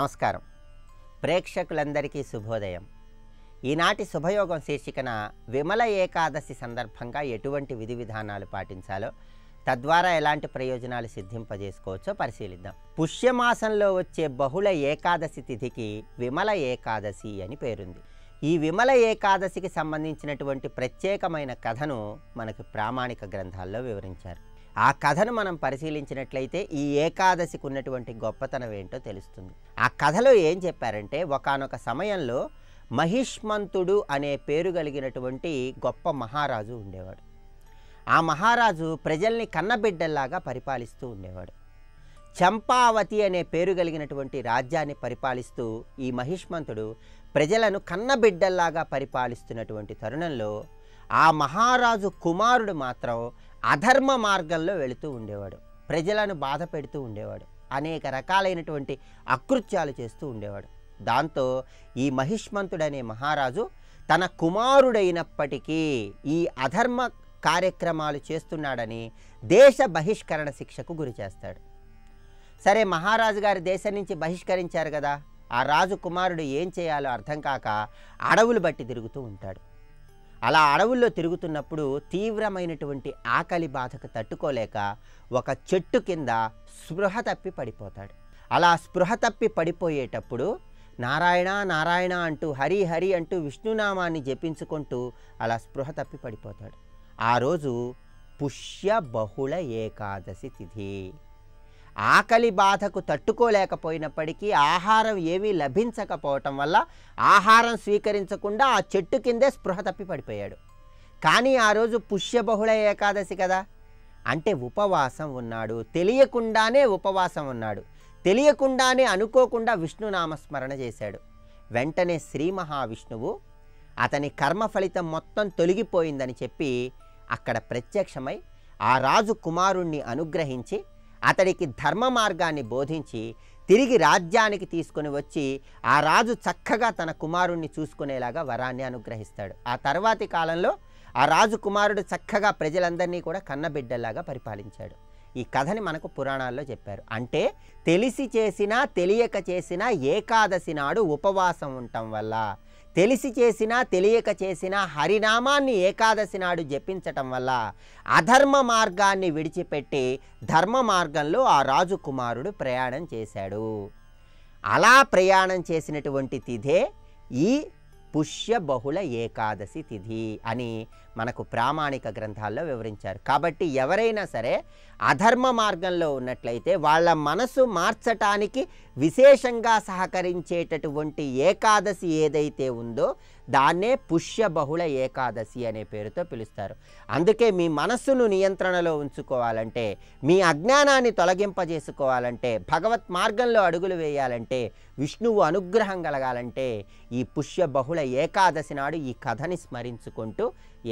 నమస్కారం. ప్రేక్షకులందరికీ శుభోదయం. ఈనాటి శుభయోగం శీర్షికన విమల ఏకాదశి సందర్భంగా ఎటువంటి విధి విధానాలు పాటించాలో, తద్వారా ఎలాంటి ప్రయోజనాలు సిద్ధింపజేసుకోవచ్చో పరిశీలిద్దాం. పుష్యమాసంలో వచ్చే బహుళ ఏకాదశి తిథికి విమల ఏకాదశి అని పేరుంది. ఈ విమల ఏకాదశికి సంబంధించినటువంటి ప్రత్యేకమైన కథను మనకు ప్రామాణిక గ్రంథాల్లో వివరించారు. ఆ కథను మనం పరిశీలించినట్లయితే ఈ ఏకాదశికి ఉన్నటువంటి గొప్పతనం ఏంటో తెలుస్తుంది. ఆ కథలో ఏం చెప్పారంటే, ఒకానొక సమయంలో మహిష్మంతుడు అనే పేరు కలిగినటువంటి గొప్ప మహారాజు ఉండేవాడు. ఆ మహారాజు ప్రజల్ని కన్నబిడ్డల్లాగా పరిపాలిస్తూ ఉండేవాడు. చంపావతి అనే పేరు కలిగినటువంటి రాజ్యాన్ని పరిపాలిస్తూ ఈ మహిష్మంతుడు ప్రజలను కన్నబిడ్డల్లాగా పరిపాలిస్తున్నటువంటి తరుణంలో ఆ మహారాజు కుమారుడు మాత్రం అధర్మ మార్గంలో వెళుతూ ఉండేవాడు. ప్రజలను బాధ పెడుతూ ఉండేవాడు. అనేక రకాలైనటువంటి అకృత్యాలు చేస్తూ ఉండేవాడు. దాంతో ఈ మహిష్మంతుడనే మహారాజు తన కుమారుడైనప్పటికీ ఈ అధర్మ కార్యక్రమాలు చేస్తున్నాడని దేశ బహిష్కరణ శిక్షకు గురి చేస్తాడు. సరే, మహారాజు గారి దేశం నుంచి బహిష్కరించారు కదా, ఆ రాజు కుమారుడు ఏం చేయాలో అర్థం కాక అడవులు బట్టి తిరుగుతూ ఉంటాడు. అలా అడవుల్లో తిరుగుతున్నప్పుడు తీవ్రమైనటువంటి ఆకలి బాధకు తట్టుకోలేక ఒక చెట్టు కింద స్పృహ తప్పి పడిపోతాడు. అలా స్పృహ తప్పి పడిపోయేటప్పుడు నారాయణ నారాయణ అంటూ హరి హరి అంటూ విష్ణునామాన్ని జపించుకుంటూ అలా స్పృహ తప్పి పడిపోతాడు. ఆ రోజు పుష్య బహుళ ఏకాదశి తిథి. ఆకలి బాధకు తట్టుకోలేకపోయినప్పటికీ ఆహారం ఏమీ లభించకపోవటం వల్ల ఆహారం స్వీకరించకుండా ఆ చెట్టు కిందే స్పృహ తప్పి పడిపోయాడు. కానీ ఆ రోజు పుష్య బహుళ ఏకాదశి కదా, అంటే ఉపవాసం ఉన్నాడు. తెలియకుండానే ఉపవాసం ఉన్నాడు. తెలియకుండానే అనుకోకుండా విష్ణునామస్మరణ చేశాడు. వెంటనే శ్రీ మహావిష్ణువు అతని కర్మ ఫలితం మొత్తం తొలగిపోయిందని చెప్పి అక్కడ ప్రత్యక్షమై ఆ రాజు కుమారుణ్ణి అనుగ్రహించి అతడికి ధర్మ మార్గాన్ని బోధించి తిరిగి రాజ్యానికి తీసుకుని వచ్చి ఆ రాజు చక్కగా తన కుమారుణ్ణి చూసుకునేలాగా వరాన్ని అనుగ్రహిస్తాడు. ఆ తర్వాతి కాలంలో ఆ రాజు కుమారుడు చక్కగా ప్రజలందరినీ కూడా కన్నబిడ్డల్లాగా పరిపాలించాడు. ఈ కథని మనకు పురాణాల్లో చెప్పారు. అంటే తెలిసి చేసినా తెలియక చేసినా ఏకాదశి నాడు ఉపవాసం ఉండటం వల్ల, తెలిసి చేసినా తెలియక చేసినా హరినామాన్ని ఏకాదశి నాడు జపించటం వల్ల అధర్మ మార్గాన్ని విడిచిపెట్టి ధర్మ మార్గంలో ఆ రాజు కుమారుడు ప్రయాణం చేశాడు. అలా ప్రయాణం చేసినటువంటి తిథే ఈ పుష్య బహుళ ఏకాదశి తిథి అని మనకు ప్రామాణిక గ్రంథాల్లో వివరించారు. కాబట్టి ఎవరైనా సరే అధర్మ మార్గంలో ఉన్నట్లయితే వాళ్ళ మనసు మార్చటానికి విశేషంగా సహకరించేటటువంటి ఏకాదశి ఏదైతే ఉందో దాన్నే పుష్య బహుళ ఏకాదశి అనే పేరుతో పిలుస్తారు. అందుకే మీ మనస్సును నియంత్రణలో ఉంచుకోవాలంటే, మీ అజ్ఞానాన్ని తొలగింపజేసుకోవాలంటే, భగవత్ మార్గంలో అడుగులు వేయాలంటే, విష్ణువు అనుగ్రహం కలగాలంటే ఈ పుష్య బహుళ ఏకాదశి నాడు ఈ కథని స్మరించుకుంటూ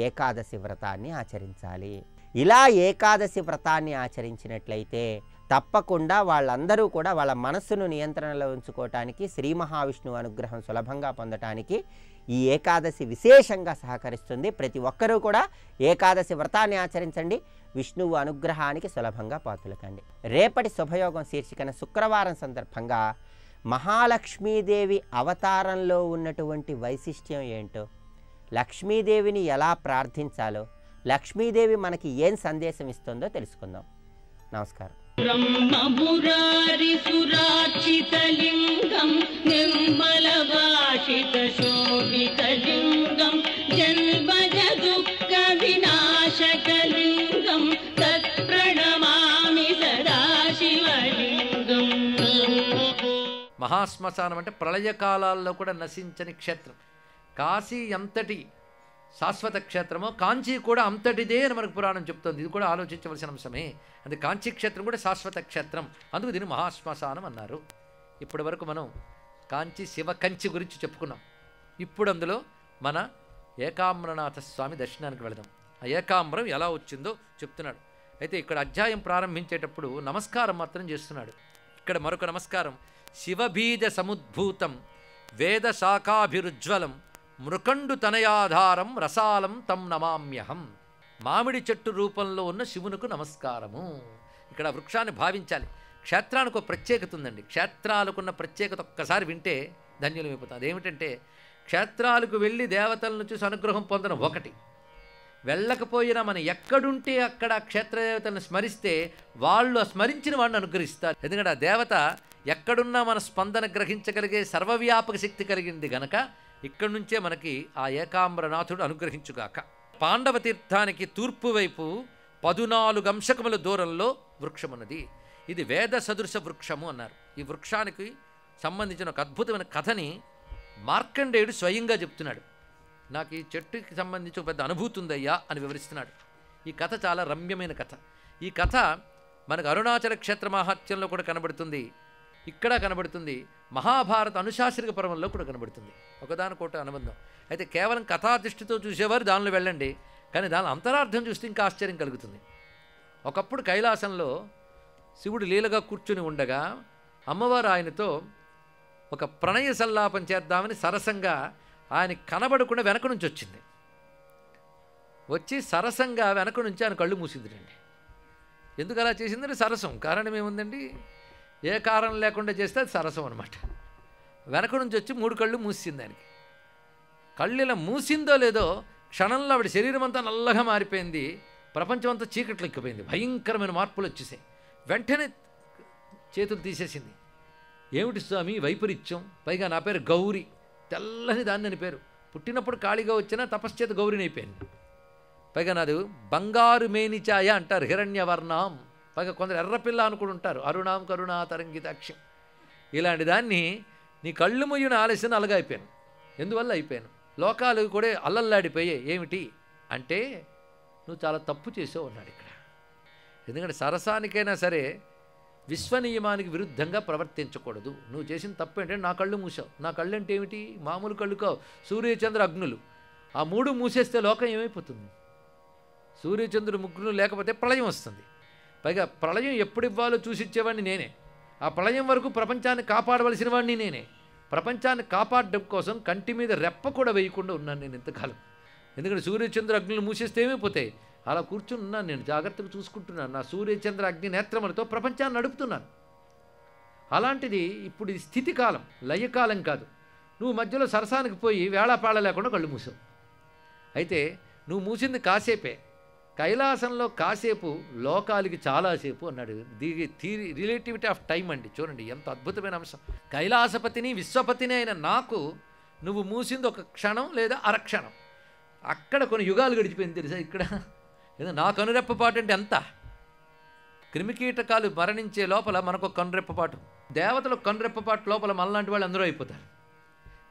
ఏకాదశి వ్రతాన్ని ఆచరించాలి. ఇలా ఏకాదశి వ్రతాన్ని ఆచరించినట్లయితే తప్పకుండా వాళ్ళందరూ కూడా వాళ్ళ మనస్సును నియంత్రణలో ఉంచుకోవటానికి, శ్రీ మహావిష్ణువు అనుగ్రహం సులభంగా పొందటానికి ఈ ఏకాదశి విశేషంగా సహకరిస్తుంది. ప్రతి ఒక్కరూ కూడా ఏకాదశి వ్రతాన్ని ఆచరించండి. విష్ణువు అనుగ్రహానికి సులభంగా పాత్రులకండి. రేపటి శుభయోగం శీర్షికన శుక్రవారం సందర్భంగా మహాలక్ష్మీదేవి అవతారంలో ఉన్నటువంటి వైశిష్ట్యం ఏంటో, లక్ష్మీదేవిని ఎలా ప్రార్థించాలో, లక్ష్మీదేవి మనకి ఏం సందేశం ఇస్తుందో తెలుసుకుందాం. నమస్కారం. బ్రహ్మమురారి సురార్చితలింగం నిర్మలవాషితశోభితలింగం జన్మజ దుఃఖ వినాశకలింగం తత్ప్రణమామి సదాశివలింగం. మహాశ్మశానం అంటే ప్రళయకాలాల్లో కూడా నశించని క్షేత్రం. కాశీ అంతటి శాశ్వత క్షేత్రమో కాంచీ కూడా అంతటిదే అని మనకు పురాణం చెప్తోంది. ఇది కూడా ఆలోచించవలసిన అంశమే. అది కాంచీ క్షేత్రం కూడా శాశ్వత క్షేత్రం, అందుకు దీన్ని మహాశ్మశానం అన్నారు. ఇప్పటి వరకు మనం కాంచీ శివ కంచి గురించి చెప్పుకున్నాం. ఇప్పుడు అందులో మన ఏకామ్రనాథ స్వామి దర్శనానికి వెళదాం. ఆ ఏకామ్రం ఎలా వచ్చిందో చెప్తున్నాడు. అయితే ఇక్కడ అధ్యాయం ప్రారంభించేటప్పుడు నమస్కారం మాత్రం చేస్తున్నాడు. ఇక్కడ మరొక నమస్కారం, శివబీజ సముద్భూతం వేద శాఖాభిరుజ్వలం మృకండు తనయాధారం రసాలం తం నమామ్యహం. మామిడి చెట్టు రూపంలో ఉన్న శివునకు నమస్కారము. ఇక్కడ వృక్షాన్ని భావించాలి. క్షేత్రానికి ఒక ప్రత్యేకత ఉందండి. క్షేత్రాలకున్న ప్రత్యేకత ఒక్కసారి వింటే ధన్యులమైపోతాం. అదేమిటంటే క్షేత్రాలకు వెళ్ళి దేవతలను చూసి అనుగ్రహం పొందడం ఒకటి, వెళ్ళకపోయినా మనం ఎక్కడుంటే అక్కడ క్షేత్రదేవతలను స్మరిస్తే వాళ్ళు స్మరించిన వాడిని అనుగ్రహిస్తారు. ఎందుకంటే ఆ దేవత ఎక్కడున్నా మన స్పందన గ్రహించగలిగే సర్వవ్యాపక శక్తి కలిగింది గనక ఇక్కడి నుంచే మనకి ఆ ఏకాంబరనాథుడు అనుగ్రహించుగాక. పాండవ తీర్థానికి తూర్పు వైపు 14 అంశకముల దూరంలో వృక్షమున్నది. ఇది వేద సదృశ వృక్షము అన్నారు. ఈ వృక్షానికి సంబంధించిన ఒక అద్భుతమైన కథని మార్కండేయుడు స్వయంగా చెప్తున్నాడు. నాకు ఈ చెట్టుకి సంబంధించి ఒక పెద్ద అనుభూతి ఉందయ్యా అని వివరిస్తున్నాడు. ఈ కథ చాలా రమ్యమైన కథ. ఈ కథ మనకు అరుణాచల క్షేత్ర మహాత్యంలో కూడా కనబడుతుంది, ఇక్కడ కనబడుతుంది, మహాభారత అనుశాసనిక పర్వంలో కూడా కనబడుతుంది. ఒకదానికొకటి అనుబంధం. అయితే కేవలం కథా దృష్టితో చూసేవారు దానిలో వెళ్ళండి, కానీ దాని అంతరార్థం చూస్తే ఇంకా ఆశ్చర్యం కలుగుతుంది. ఒకప్పుడు కైలాసంలో శివుడు లీలగా కూర్చుని ఉండగా అమ్మవారు ఆయనతో ఒక ప్రణయ సల్లాపం చేద్దామని సరసంగా ఆయన కనబడకుండా వెనక నుంచి వచ్చింది. వచ్చి సరసంగా వెనక నుంచి ఆయన కళ్ళు మూసిందిరండి. ఎందుకు అలా చేసిందంటే సరసం, కారణం ఏముందండి, ఏ కారణం లేకుండా చేస్తే అది సరసం అనమాట. వెనక నుంచి వచ్చి 3 కళ్ళు మూసింది ఆయనకి. కళ్ళు ఇలా మూసిందో లేదో క్షణంలో ఆవిడ శరీరం అంతా నల్లగా మారిపోయింది, ప్రపంచం అంతా చీకట్లు ఎక్కిపోయింది, భయంకరమైన మార్పులు వచ్చేసాయి. వెంటనే చేతులు తీసేసింది. ఏమిటి స్వామి వైపరీత్యం, పైగా నా పేరు గౌరి, తెల్లని దాన్ని అని పేరు, పుట్టినప్పుడు ఖాళీగా వచ్చినా తపశ్చేత గౌరిని అయిపోయింది. పైగా నాది బంగారు మేనిచాయ అంటారు, హిరణ్యవర్ణం, పైగా కొందరు ఎర్రపిల్ల అనుకుని ఉంటారు, అరుణాం కరుణా తరంగితాక్షం. ఇలాంటి దాన్ని నీ కళ్ళు ముయ్యున ఆలస్యం అలగా అయిపోయాను. ఎందువల్ల అయిపోయాను, లోకాలు కూడా అల్లల్లాడిపోయాయి. ఏమిటి అంటే నువ్వు చాలా తప్పు చేసావు అన్నాడు ఇక్కడ. ఎందుకంటే సరసానికైనా సరే విశ్వనియమానికి విరుద్ధంగా ప్రవర్తించకూడదు. నువ్వు చేసిన తప్పు ఏంటంటే నా కళ్ళు మూసావు. నా కళ్ళు అంటే ఏమిటి, మామూలు కళ్ళు కావు, సూర్యచంద్ర అగ్నులు. ఆ 3 మూసేస్తే లోకం ఏమైపోతుంది? సూర్యచంద్రుడు ముగ్గురు లేకపోతే ప్రళయం వస్తుంది. పైగా ప్రళయం ఎప్పుడు ఇవ్వాలో చూసిచ్చేవాడిని నేనే. ఆ ప్రళయం వరకు ప్రపంచాన్ని కాపాడవలసిన వాడిని నేనే. ప్రపంచాన్ని కాపాడడం కోసం కంటి మీద రెప్ప కూడా వేయకుండా ఉన్నాను నేను ఇంతకాలం. ఎందుకంటే సూర్యచంద్ర అగ్నులు మూసేస్తే ఏమైపోతాయి, అలా కూర్చుని ఉన్నాను నేను, జాగ్రత్తగా చూసుకుంటున్నాను. నా సూర్యచంద్ర అగ్ని నేత్రములతో ప్రపంచాన్ని నడుపుతున్నాను. అలాంటిది ఇప్పుడు ఇది స్థితి కాలం, లయకాలం కాదు. నువ్వు మధ్యలో సరసానికి పోయి వేళాపాళ లేకుండా కళ్ళు మూసావు. అయితే నువ్వు మూసింది కాసేపే, కైలాసంలో కాసేపు, లోకాలకి చాలాసేపు అన్నాడు. థియరీ రిలేటివిటీ ఆఫ్ టైం అండి. చూడండి ఎంత అద్భుతమైన అంశం. కైలాసపతిని విశ్వపతిని అయిన నాకు నువ్వు మూసింది ఒక క్షణం లేదా అరక్షణం, అక్కడ కొన్ని యుగాలు గడిచిపోయింది తెలుసా. ఇక్కడ ఏదో నా కనురెప్పపాటు అంటే ఎంత, క్రిమికీటకాలు మరణించే లోపల మనకు కనురెప్పపాటు, దేవతలకు కనురెప్పపాటు లోపల మనలాంటి వాళ్ళు అందరూ అయిపోతారు.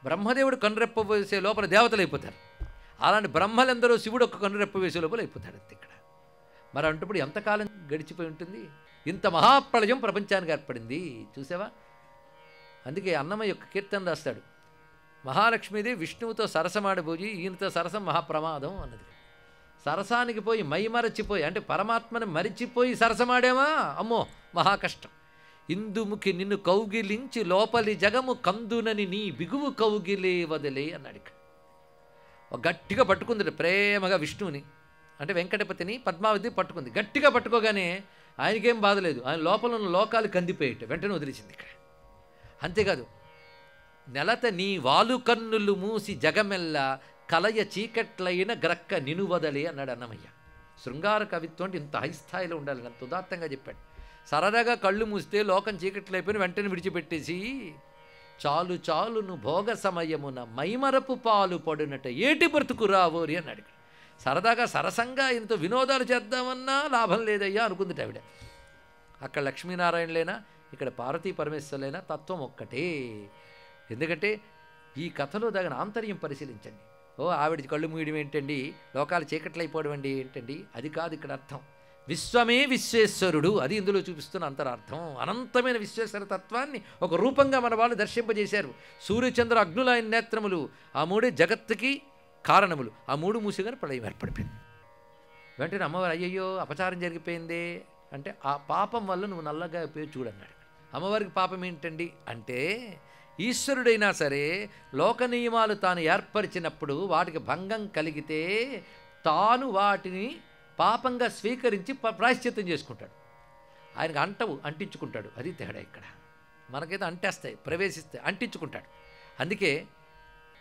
బ్రహ్మదేవుడు కనురెప్ప వేసే లోపల దేవతలు అయిపోతారు. అలాంటి బ్రహ్మలందరూ శివుడు ఒక కనురెప్ప వేసే లోపల అయిపోతాడు అంతే ఇక్కడ. మరి అంటప్పుడు ఎంతకాలం గడిచిపోయి ఉంటుంది. ఇంత మహాప్రళయం ప్రపంచానికి ఏర్పడింది చూసావా. అందుకే అన్నమయ్య యొక్క కీర్తన రాస్తాడు, మహాలక్ష్మీదేవి విష్ణువుతో సరసమాడిపోయి ఈయనతో సరసం మహాప్రమాదం అన్నది. సరసానికి పోయి మైమరచిపోయి అంటే పరమాత్మని మరిచిపోయి సరసమాడేమా, అమ్మో మహా కష్టం. ఇందుముఖి నిన్ను కౌగిలించి లోపలి జగము కందునని నీ బిగువు కౌగిలే వదిలే అన్నాడు ఇక్కడ. గట్టిగా పట్టుకుంది ప్రేమగా విష్ణువుని, అంటే వెంకటపతిని పద్మావతి పట్టుకుంది. గట్టిగా పట్టుకోగానే ఆయనకేం బాధలేదు, ఆయన లోపల ఉన్న లోకాలు కందిపోయేట వెంటనే వదిలేసింది ఇక్కడ. అంతేకాదు, నెలత నీ వాలు కన్నులు మూసి జగమెల్లా కలయ చీకట్లైన గ్రక్క నినువదలే అన్నాడు అన్నమయ్య. శృంగార కవిత్వం అంటే ఇంత హైస్థాయిలో ఉండాలి, అంత ఉదాత్తంగా చెప్పాడు. సరదాగా కళ్ళు మూస్తే లోకం చీకట్లైపోయిన వెంటనే విడిచిపెట్టేసి చాలు చాలును భోగ సమయమున మైమరపు పాలు పడునట ఏటి బ్రతుకు రావోరి అన్నాడు. సరదాగా సరసంగా ఇంత వినోదాలు చేద్దామన్నా లాభం లేదయ్యా అనుకుంది ఆవిడ. అక్కడ లక్ష్మీనారాయణలేనా, ఇక్కడ పార్వతీ పరమేశ్వరులైనా తత్వం ఒక్కటే. ఎందుకంటే ఈ కథలో తగిన ఆంతర్యం పరిశీలించండి. ఓ ఆవిడ కళ్ళు మూయడం ఏంటండి, లోకాలు చీకట్లయిపోవడం అండి ఏంటండి, అది కాదు ఇక్కడ అర్థం. విశ్వమే విశ్వేశ్వరుడు, అది ఇందులో చూపిస్తున్న అంతరార్థం. అనంతమైన విశ్వేశ్వర తత్వాన్ని ఒక రూపంగా మన వాళ్ళు దర్శింపజేశారు. సూర్యచంద్ర అగ్నులైన నేత్రములు, ఆ 3 జగత్తుకి కారణములు. ఆ 3 మూసిగానే ప్రళయం ఏర్పడిపోయింది. వెంటనే అమ్మవారు అయ్యయ్యో అపచారం జరిగిపోయిందే అంటే, ఆ పాపం వల్ల నువ్వు నల్లగా అయిపోయి చూడన్నాడు. అమ్మవారికి పాపం ఏంటండి అంటే, ఈశ్వరుడైనా సరే లోక నియమాలు తాను ఏర్పరిచినప్పుడు వాటికి భంగం కలిగితే తాను వాటిని పాపంగా స్వీకరించి ప్రాయశ్చిత్తం చేసుకుంటాడు. ఆయనకు అంటవు అంటించుకుంటాడు. అది తేడా ఇక్కడ. మనకైతే అంటేస్తాయి, ప్రవేశిస్తాయి, అంటించుకుంటాడు. అందుకే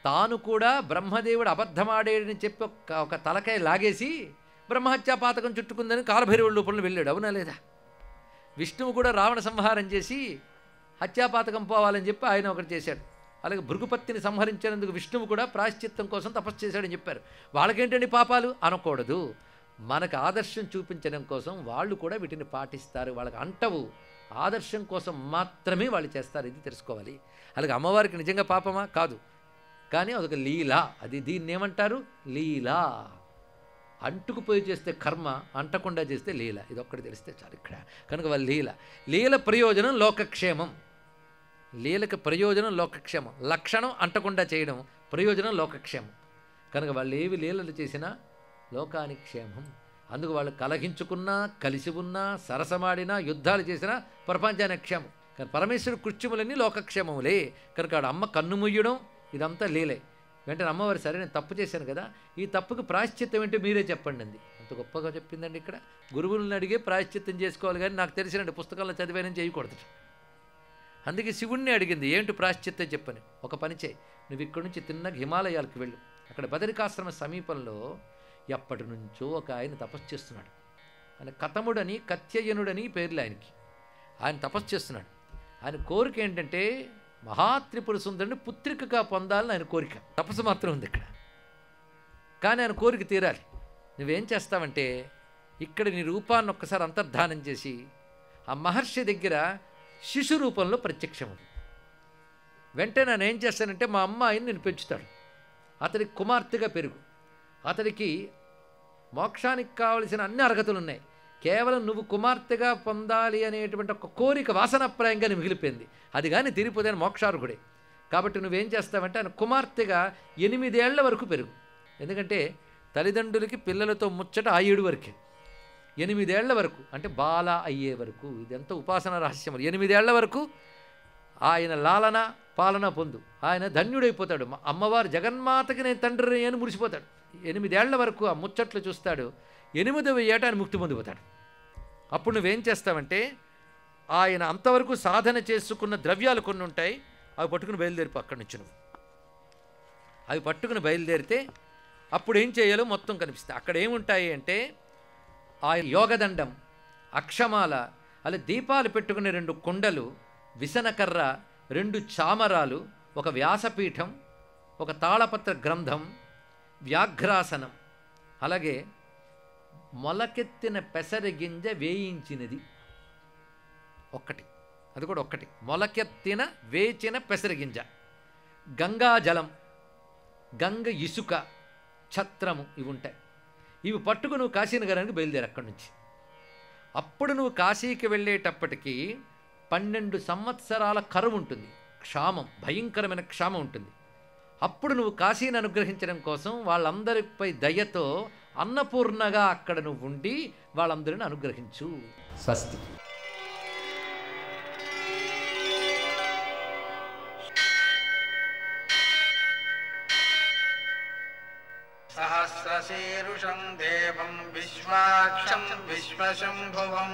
తాను కూడా బ్రహ్మదేవుడు అబద్ధమాడేడని చెప్పి ఒక తలకాయ లాగేసి బ్రహ్మహత్యా పాతకం చుట్టుకుందని కాలభైరవుడి లోపల వెళ్ళాడు. అవునా లేదా? విష్ణువు కూడా రావణ సంహారం చేసి హత్యాపాతకం పోవాలని చెప్పి ఆయన ఒకటి చేశాడు. అలాగే భృగుపత్తిని సంహరించేందుకు విష్ణువు కూడా ప్రాయశ్చిత్తం కోసం తపస్సు చేశాడని చెప్పారు. వాళ్ళకేంటండి పాపాలు అనకూడదు. మనకు ఆదర్శం చూపించడం కోసం వాళ్ళు కూడా వీటిని పాటిస్తారు. వాళ్ళకి అంటవు, ఆదర్శం కోసం మాత్రమే వాళ్ళు చేస్తారు. ఇది తెలుసుకోవాలి. అలాగే అమ్మవారికి నిజంగా పాపమా? కాదు. కానీ అదొక లీల. అది దీన్ని ఏమంటారు? లీల. అంటుకుపోయి చేస్తే కర్మ, అంటకుండా చేస్తే లీల. ఇది ఒక్కటి తెలిస్తే చాలు ఇక్కడ. కనుక వాళ్ళ లీల, లీల ప్రయోజనం లోకక్షేమం. లీలకు ప్రయోజనం లోకక్షేమం. లక్షణం అంటకుండా చేయడం, ప్రయోజనం లోకక్షేమం. కనుక వాళ్ళు ఏవి లీలలు చేసినా లోకానికి క్షేమం. అందుకు వాళ్ళు కలహించుకున్నా, కలిసి ఉన్నా, సరసమాడినా, యుద్ధాలు చేసినా ప్రపంచానికి క్షేమం. కానీ పరమేశ్వరు కృత్యములన్నీ లోకక్షేమములే. కనుక ఆడ అమ్మ కన్ను ముయ్యడం ఇదంతా లీలే. వెంటనే అమ్మవారు సరే నేను తప్పు చేశాను కదా, ఈ తప్పుకు ప్రాయశ్చిత్తం ఏంటో మీరే చెప్పండి అంది. అంత గొప్పగా చెప్పిందండి ఇక్కడ. గురువులను అడిగే ప్రాయశ్చిత్తం చేసుకోవాలి, కానీ నాకు తెలిసినట్టు పుస్తకాల్లో చదివానని చేయకూడదు. అందుకే శివుణ్ణి అడిగింది, ఏంటి ప్రాయశ్చిత్తం చెప్పని. ఒక పని చేయి, నువ్వు ఇక్కడి నుంచి తిన్నగా హిమాలయాలకు వెళ్ళు. అక్కడ బదరికాశ్రమ సమీపంలో ఎప్పటి నుంచో ఒక ఆయన తపస్సు చేస్తున్నాడు. ఆయన కతముడని, కత్యయనుడని పేర్లు ఆయనకి. ఆయన తపస్సు చేస్తున్నాడు. ఆయన కోరిక ఏంటంటే మహాత్రిపుర సుందరుని పుత్రికగా పొందాలని ఆయన కోరిక. తపస్సు మాత్రం ఉంది ఇక్కడ. కానీ ఆయన కోరిక తీరాలి. నువ్వేం చేస్తావంటే ఇక్కడ నీ రూపాన్ని ఒక్కసారి అంతర్ధానం చేసి ఆ మహర్షి దగ్గర శిశు రూపంలో ప్రత్యక్షము. వెంటనే నేను ఏం చేస్తానంటే మా అమ్మాయిని నేను పెంచుతాడు. అతడికి కుమార్తెగా పెరుగు. అతడికి మోక్షానికి కావలసిన అన్ని అర్హతలు ఉన్నాయి. కేవలం నువ్వు కుమార్తెగా పొందాలి అనేటువంటి ఒక కోరిక వాసనాప్రాయంగానే మిగిలిపోయింది. అది కానీ తీరిపోతే మోక్షార్హుడే. కాబట్టి నువ్వేం చేస్తావంటే ఆయన కుమార్తెగా 8 ఏళ్ల వరకు పెరుగు. ఎందుకంటే తల్లిదండ్రులకి పిల్లలతో ముచ్చట ఆ 7 వరకే. 8 ఏళ్ల వరకు అంటే బాల అయ్యే వరకు. ఇదంతా ఉపాసన రహస్యములు. 8 ఏళ్ల వరకు ఆయన లాలన పాలన పొందు. ఆయన ధన్యుడైపోతాడు. అమ్మవారు జగన్మాతకి నేను తండ్రి అని మురిసిపోతాడు. 8 ఏళ్ల వరకు ఆ ముచ్చట్లు చూస్తాడు. 8వ ఏట ఆయన ముక్తి పొందిపోతాడు. అప్పుడు నువ్వేం చేస్తావంటే ఆయన అంతవరకు సాధన చేసుకున్న ద్రవ్యాలు కొన్ని ఉంటాయి, అవి పట్టుకుని బయలుదేరిపో. అక్కడి నుంచి నువ్వు అవి పట్టుకుని బయలుదేరితే అప్పుడు ఏం చేయాలో మొత్తం కనిపిస్తాయి. అక్కడ ఏముంటాయి అంటే ఆ యోగదండం, అక్షమాల, అలా దీపాలు పెట్టుకునే 2 కుండలు, విసనకర్ర, 2 చామరాలు, ఒక వ్యాసపీఠం, ఒక తాళపత్ర గ్రంథం, వ్యాఘ్రాసనం, అలాగే మొలకెత్తిన పెసరగింజ వేయించినది ఒక్కటి. అది కూడా ఒక్కటి. మొలకెత్తిన వేచిన పెసరగింజ, గంగాజలం, గంగ ఇసుక, ఛత్రము, ఇవి ఉంటాయి. ఇవి పట్టుకు నువ్వు కాశీనగరానికి బయలుదేరి. అక్కడి నుంచి అప్పుడు నువ్వు కాశీకి వెళ్ళేటప్పటికీ 12 సంవత్సరాల కరువు ఉంటుంది, క్షామం, భయంకరమైన క్షామం ఉంటుంది. అప్పుడు నువ్వు కాశీని అనుగ్రహించడం కోసం వాళ్ళందరిపై దయతో అన్నపూర్ణగా అక్కడ నువ్వు ఉండి వాళ్ళందరిని అనుగ్రహించు. స్వస్తి. సహస్రశీరుషం దేవం విశ్వాక్షం విశ్వశంభువం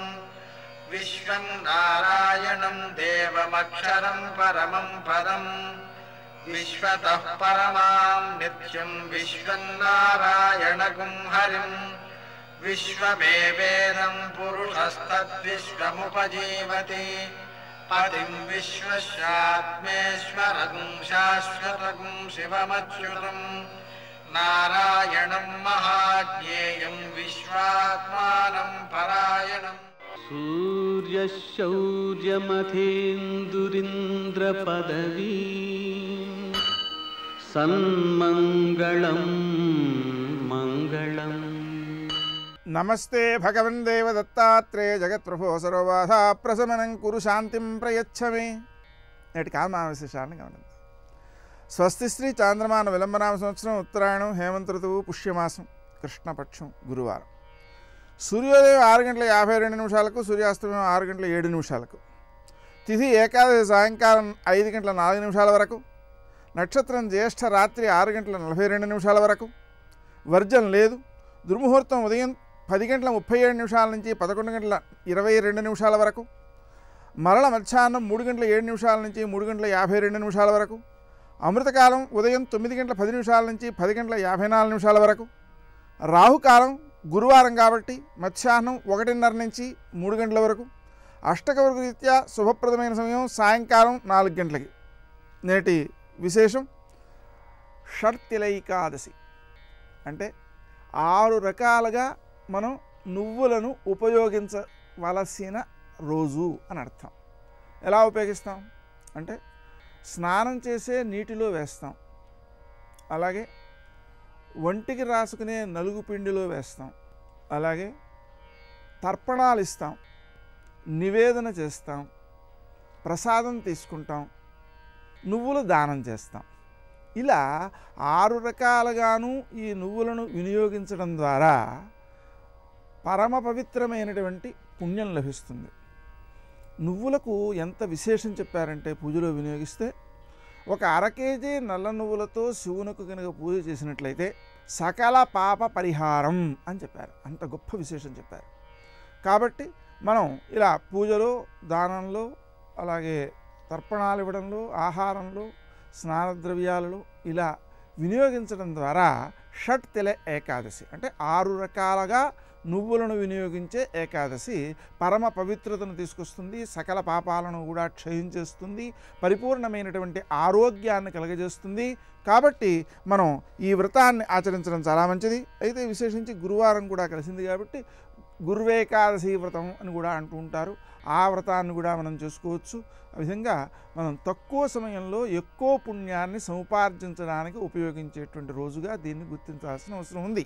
విశ్వం నారాయణం దేవమక్షరం పరమం పదం విశ్వతః పరమాం నిత్యం విశ్వం నారాయణగుం హరిం విశ్వమేవేదం పురుషస్తద్విశ్వముపజీవతి పతిం విశ్వస్యాత్మేశ్వరం శాశ్వతగుం శివమచ్యుతం నారాయణం మహాజ్ఞేయం విశ్వాత్మానం పరాయణం. సూర్యశౌర్యమథేందురింద్రపదవీ సన్మంగళం మంగళం. నమస్తే భగవన్ దేవదత్తాత్రేయ జగత్ప్రభో సర్వబాధా ప్రశమనం కురు శాంతిం ప్రయచ్చమే. నేటి కాలమావిశేషాలను గమనిద్దాం. స్వస్తి శ్రీ చాంద్రమాన విలంబనామ సంవత్సరం, ఉత్తరాయణం, హేమంత ఋతువు, పుష్యమాసం, కృష్ణపక్షం, గురువారం. సూర్యోదయం 6:52, సూర్యాస్తమయం 6:07. తిథి ఏకాదశి సాయంకాలం 5:04 వరకు. నక్షత్రం జ్యేష్ఠ రాత్రి 6:42 వరకు. వర్జం లేదు. దుర్ముహూర్తం ఉదయం 10:37 నుంచి 11:22 వరకు, మరల మధ్యాహ్నం 3:07 నుంచి 3:52 వరకు, అమృతకాలం ఉదయం 9:10 నుంచి 10:54 వరకు, రాహుకాలం గురువారం కాబట్టి మధ్యాహ్నం 1:30 నుంచి 3 గంటల వరకు, అష్టకవర్గ రీత్యా శుభప్రదమైన సమయం సాయంకాలం 4 గంటలకి. నేటి విశేషం షట్తిలైకాదశి అంటే 6 రకాలుగా మనం నువ్వులను ఉపయోగించవలసిన రోజు అని అర్థం. ఎలా ఉపయోగిస్తాం అంటే స్నానం చేసే నీటిలో వేస్తాం, అలాగే ఒంటికి రాసుకునే నలుగు పిండిలో వేస్తాం, అలాగే తర్పణాలు ఇస్తాం, నివేదన చేస్తాం, ప్రసాదం తీసుకుంటాం, నువ్వులు దానం చేస్తాం. ఇలా 6 రకాలుగాను ఈ నువ్వులను వినియోగించడం ద్వారా పరమ పవిత్రమైనటువంటి పుణ్యం లభిస్తుంది. నువ్వులకు ఎంత విశేషం చెప్పారంటే పూజలో వినియోగిస్తే 1 అర కేజీ నల్ల నువ్వులతో శివునికి కనుక పూజ చేసినట్లయితే సకల పాప పరిహారం అని చెప్పారు. అంత గొప్ప విశేషం చెప్పారు. కాబట్టి మనం ఇలా పూజలో, దానంలో, అలాగే తర్పణాలు ఇవ్వడంలో, ఆహారంలో, స్నాన ద్రవ్యాలలో ఇలా వినియోగించడం ద్వారా షట్తిల ఏకాదశి అంటే 6 రకాలుగా నువ్వులను వినియోగించే ఏకాదశి పరమ పవిత్రతను తీసుకొస్తుంది, సకల పాపాలను కూడా క్షయించేస్తుంది, పరిపూర్ణమైనటువంటి ఆరోగ్యాన్ని కలగజేస్తుంది. కాబట్టి మనం ఈ వ్రతాన్ని ఆచరించడం చాలా మంచిది. అయితే విశేషించి గురువారం కూడా కలిసింది కాబట్టి గురువేకాదశి వ్రతం అని కూడా అంటూ ఉంటారు. ఆ వ్రతాన్ని కూడా మనం చేసుకోవచ్చు. ఆ విధంగా మనం తక్కువ సమయంలో ఎక్కువ పుణ్యాన్ని సముపార్జించడానికి ఉపయోగించేటువంటి రోజుగా దీన్ని గుర్తించాల్సిన అవసరం ఉంది.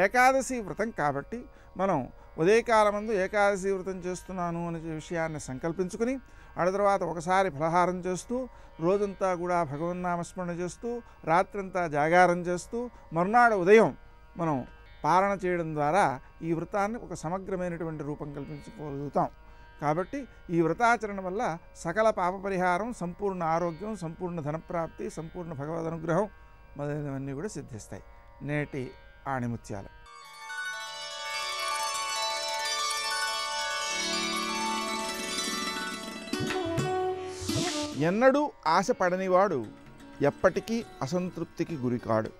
ఏకాదశి వ్రతం కాబట్టి మనం ఉదయకాలమందు ఏకాదశి వ్రతం చేస్తున్నాను అనే విషయాన్ని సంకల్పించుకుని ఆ తర్వాత ఒకసారి ఫలహారం చేస్తూ రోజంతా కూడా భగవన్నామస్మరణ చేస్తూ రాత్రంతా జాగారం చేస్తూ మరునాడు ఉదయం మనం పాలన చేయడం ద్వారా ఈ వ్రతాన్ని ఒక సమగ్రమైనటువంటి రూపం కల్పించుకోగలుగుతాం. కాబట్టి ఈ వ్రతాచరణ వల్ల సకల పాప పరిహారం, సంపూర్ణ ఆరోగ్యం, సంపూర్ణ ధనప్రాప్తి, సంపూర్ణ భగవద్ అనుగ్రహం మొదలైనవన్నీ కూడా సిద్ధిస్తాయి. నేటి ఆణిముత్యాలు. ఎన్నడూ ఆశ పడనివాడు ఎప్పటికీ అసంతృప్తికి గురికాడు.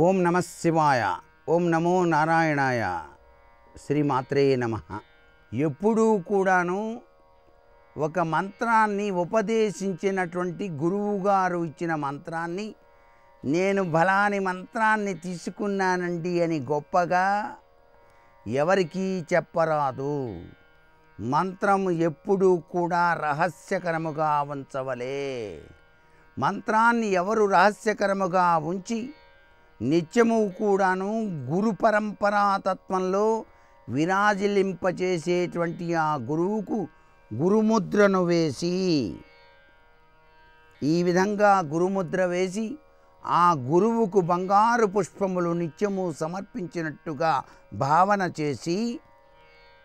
ఓం నమ శివాయ, ఓం నమో నారాయణాయ, శ్రీమాత్రే నమః. ఎప్పుడూ కూడాను ఒక మంత్రాన్ని ఉపదేశించినటువంటి గురువుగారు ఇచ్చిన మంత్రాన్ని నేను ఫలాని మంత్రాన్ని తీసుకున్నానండి అని గొప్పగా ఎవరికీ చెప్పరాదు. మంత్రం ఎప్పుడూ కూడా రహస్యకరముగా ఉంచవలే. మంత్రాన్ని ఎవరు రహస్యకరముగా ఉంచి నిత్యము కూడాను గురు పరంపరాతత్వంలో విరాజిలింపచేసేటువంటి ఆ గురువుకు గురుముద్రను వేసి, ఈ విధంగా గురుముద్ర వేసి ఆ గురువుకు బంగారు పుష్పములు నిత్యము సమర్పించినట్టుగా భావన చేసి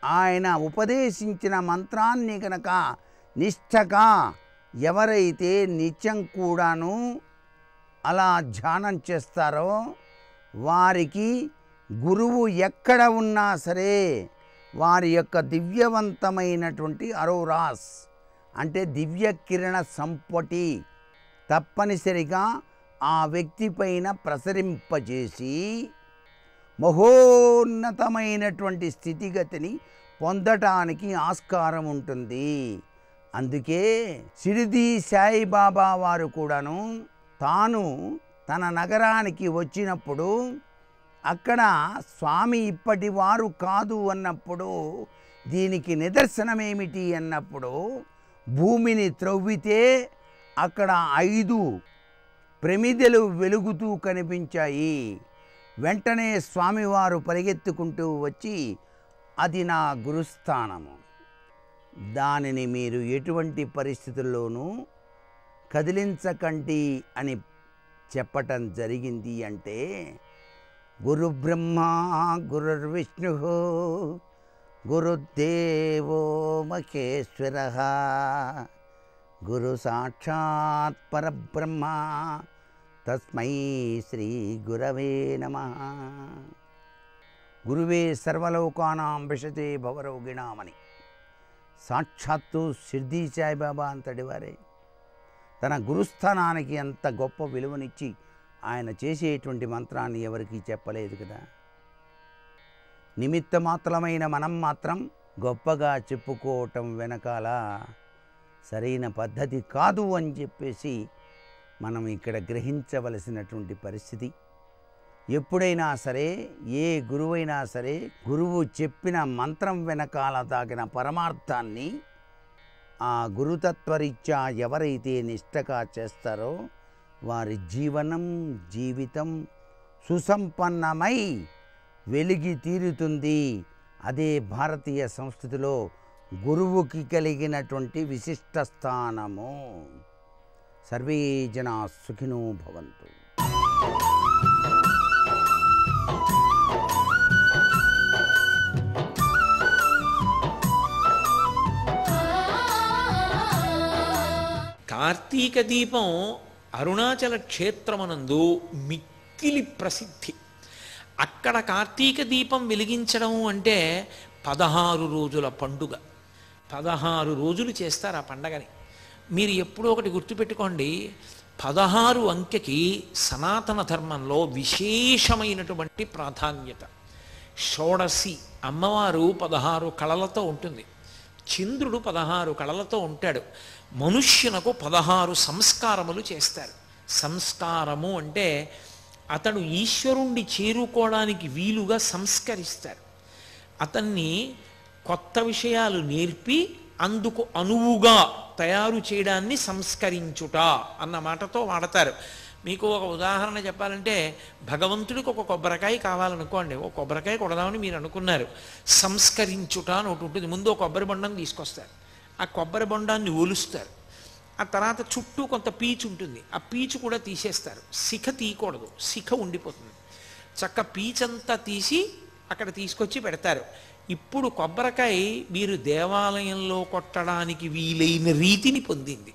ఆయన ఉపదేశించిన మంత్రాన్ని కనుక నిష్ఠగా ఎవరైతే నిత్యం కూడాను అలా ధ్యానం చేస్తారో వారికి గురువు ఎక్కడ ఉన్నా సరే వారి యొక్క దివ్యవంతమైనటువంటి అరోరాస్ అంటే దివ్య కిరణ సంపటి తప్పనిసరిగా ఆ వ్యక్తి పైన ప్రసరింపజేసి మహోన్నతమైనటువంటి స్థితిగతిని పొందటానికి ఆస్కారం ఉంటుంది. అందుకే షిరిడి సాయిబాబా వారు కూడాను తాను తన నగరానికి వచ్చినప్పుడు అక్కడ స్వామి ఇప్పటి వారు కాదు అన్నప్పుడు దీనికి నిదర్శనమేమిటి అన్నప్పుడు భూమిని త్రవ్వితే అక్కడ 5 ప్రమిదెలు వెలుగుతూ కనిపించాయి. వెంటనే స్వామివారు పరిగెత్తుకుంటూ వచ్చి అది నా గురుస్థానము, దానిని మీరు ఎటువంటి పరిస్థితుల్లోనూ కదిలించకండి అని చెప్పటం జరిగింది. అంటే గురుబ్రహ్మా గురుర్విష్ణు గురుదేవో మహేశ్వరః గురు సాక్షాత్ పరబ్రహ్మ తస్మై శ్రీ గురవే నమః. గురువే సర్వలోకానాం విశతే భవరోగిణామని సాక్షాత్తు షిర్డీ సాయిబాబా అంతటి వారే తన గురుస్థానానికి అంత గొప్ప విలువనిచ్చి ఆయన చేసేటువంటి మంత్రాన్ని ఎవరికీ చెప్పలేదు కదా. నిమిత్త మాత్రమైన మనం మాత్రం గొప్పగా చెప్పుకోవటం వెనకాల సరైన పద్ధతి కాదు అని చెప్పేసి మనం ఇక్కడ గ్రహించవలసినటువంటి పరిస్థితి. ఎప్పుడైనా సరే ఏ గురువైనా సరే గురువు చెప్పిన మంత్రం వెనకాల దాగిన పరమార్థాన్ని ఆ గురుతత్వరీత్యా ఎవరైతే నిష్టగా చేస్తారో వారి జీవితం సుసంపన్నమై వెలిగి తీరుతుంది. అదే భారతీయ సంస్కృతిలో గురువుకి కలిగినటువంటి విశిష్ట స్థానము. సర్వే జనా సుఖినో భవంతు. కార్తీక దీపం అరుణాచల క్షేత్రమునందు మిక్కిలి ప్రసిద్ధి. అక్కడ కార్తీక దీపం వెలిగించడం అంటే 16 రోజుల పండుగ. 16 రోజులు చేస్తారు ఆ పండగని. మీరు ఎప్పుడో ఒకటి గుర్తుపెట్టుకోండి, 16 అంకెకి సనాతన ధర్మంలో విశేషమైనటువంటి ప్రాధాన్యత. షోడశి అమ్మవారు 16 కళలతో ఉంటుంది, చంద్రుడు 16 కళలతో ఉంటాడు. మనుష్యునకు 16 సంస్కారములు చేస్తారు. సంస్కారము అంటే అతడు ఈశ్వరుణ్ణి చేరుకోవడానికి వీలుగా సంస్కరిస్తారు. అతన్ని కొత్త విషయాలు నేర్పి అందుకు అనువుగా తయారు చేయడాన్ని సంస్కరించుట అన్న మాటతో వాడతారు. మీకు ఒక ఉదాహరణ చెప్పాలంటే, భగవంతుడికి ఒక కొబ్బరికాయ కావాలనుకోండి, ఒక కొబ్బరికాయ కొడదామని మీరు అనుకున్నారు. సంస్కరించుట అని ఒకటి ఉంటుంది. ముందు ఒక కొబ్బరి బొండాన్ని తీసుకొస్తారు, ఆ కొబ్బరి బొండాన్ని ఒలుస్తారు, ఆ తర్వాత చుట్టూ కొంత పీచు ఉంటుంది, ఆ పీచు కూడా తీసేస్తారు. శిఖ తీయకూడదు, శిఖ ఉండిపోతుంది. చక్క పీచంతా తీసి అక్కడ తీసుకొచ్చి పెడతారు. ఇప్పుడు కొబ్బరికాయ మీరు దేవాలయంలో కొట్టడానికి వీలైన రీతిని పొందింది.